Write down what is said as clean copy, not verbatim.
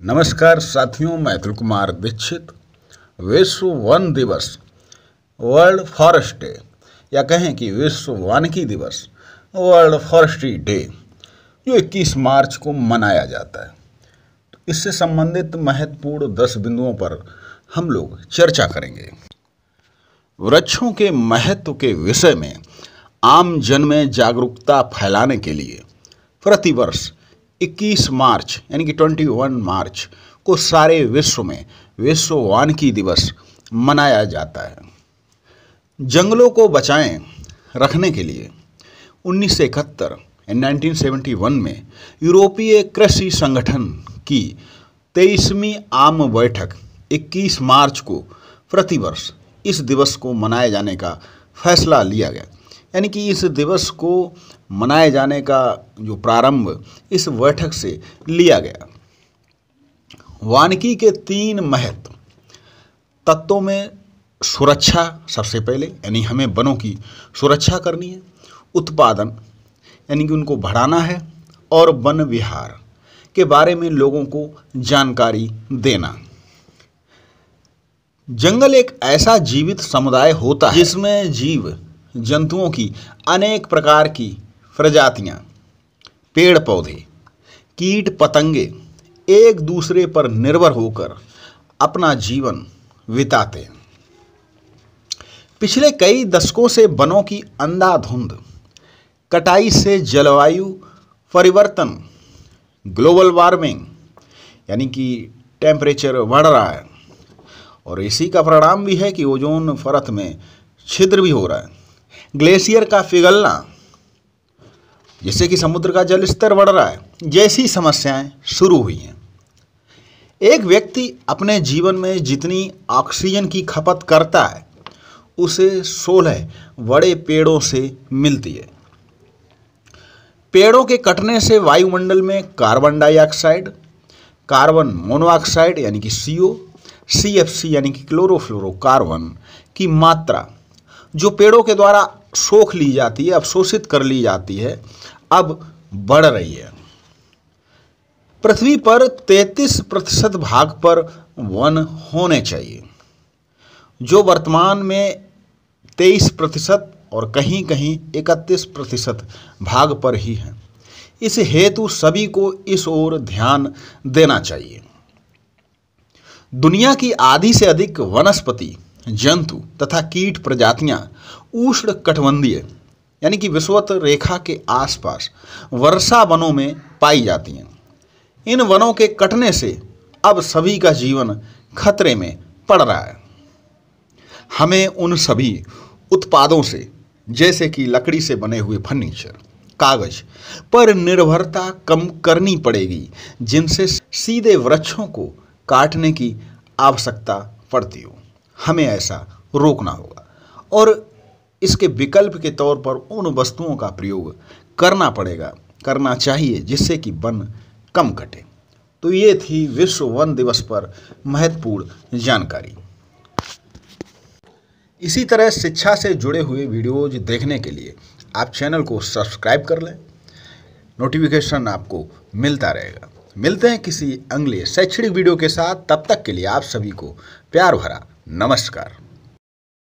नमस्कार साथियों, मैं अतुल कुमार दीक्षित। विश्व वन दिवस, वर्ल्ड फॉरेस्ट डे, या कहें कि विश्व वानिकी दिवस, वर्ल्ड फॉरेस्ट्री डे, जो 21 मार्च को मनाया जाता है। तो इससे संबंधित महत्वपूर्ण 10 बिंदुओं पर हम लोग चर्चा करेंगे। वृक्षों के महत्व के विषय में आम जन में जागरूकता फैलाने के लिए प्रतिवर्ष 21 मार्च यानी कि 21 मार्च को सारे विश्व में विश्व वानिकी दिवस मनाया जाता है। जंगलों को बचाएं रखने के लिए 1971 1971 में यूरोपीय कृषि संगठन की 23वीं आम बैठक 21 मार्च को प्रतिवर्ष इस दिवस को मनाए जाने का फैसला लिया गया। यानी कि इस दिवस को मनाए जाने का जो प्रारंभ इस बैठक से लिया गया। वानिकी के 3 महत्व तत्वों में सुरक्षा सबसे पहले, यानी हमें वनों की सुरक्षा करनी है, उत्पादन यानी कि उनको बढ़ाना है, और वन विहार के बारे में लोगों को जानकारी देना। जंगल एक ऐसा जीवित समुदाय होता है जिसमें जीव जंतुओं की अनेक प्रकार की प्रजातियां, पेड़ पौधे, कीट पतंगे एक दूसरे पर निर्भर होकर अपना जीवन बिताते हैं। पिछले कई दशकों से वनों की अंधाधुंध कटाई से जलवायु परिवर्तन, ग्लोबल वार्मिंग यानी कि टेम्परेचर बढ़ रहा है, और इसी का परिणाम भी है कि ओजोन परत में छिद्र भी हो रहा है। ग्लेशियर का पिघलना, जिससे कि समुद्र का जल स्तर बढ़ रहा है, जैसी समस्याएं शुरू हुई हैं। एक व्यक्ति अपने जीवन में जितनी ऑक्सीजन की खपत करता है उसे 16 बड़े पेड़ों से मिलती है। पेड़ों के कटने से वायुमंडल में कार्बन डाइऑक्साइड, कार्बन मोनोऑक्साइड यानी कि CO, CFC यानी कि क्लोरोफ्लोरोकार्बन की मात्रा जो पेड़ों के द्वारा सोख ली जाती है, अवशोषित कर ली जाती है, अब बढ़ रही है। पृथ्वी पर 33% भाग पर वन होने चाहिए, जो वर्तमान में 23% और कहीं कहीं 31% भाग पर ही है। इस हेतु सभी को इस ओर ध्यान देना चाहिए। दुनिया की आधी से अधिक वनस्पति, जंतु तथा कीट प्रजातियां उष्ण कटिबंधीय यानी कि विषुवत रेखा के आसपास वर्षा वनों में पाई जाती हैं। इन वनों के कटने से अब सभी का जीवन खतरे में पड़ रहा है। हमें उन सभी उत्पादों से, जैसे कि लकड़ी से बने हुए फर्नीचर, कागज पर निर्भरता कम करनी पड़ेगी, जिनसे सीधे वृक्षों को काटने की आवश्यकता पड़ती हो। हमें ऐसा रोकना होगा और इसके विकल्प के तौर पर उन वस्तुओं का प्रयोग करना चाहिए जिससे कि वन कम कटे। तो ये थी विश्व वन दिवस पर महत्वपूर्ण जानकारी। इसी तरह शिक्षा से जुड़े हुए वीडियोज देखने के लिए आप चैनल को सब्सक्राइब कर लें, नोटिफिकेशन आपको मिलता रहेगा। मिलते हैं किसी अगले शैक्षणिक वीडियो के साथ। तब तक के लिए आप सभी को प्यार भरा नमस्कार।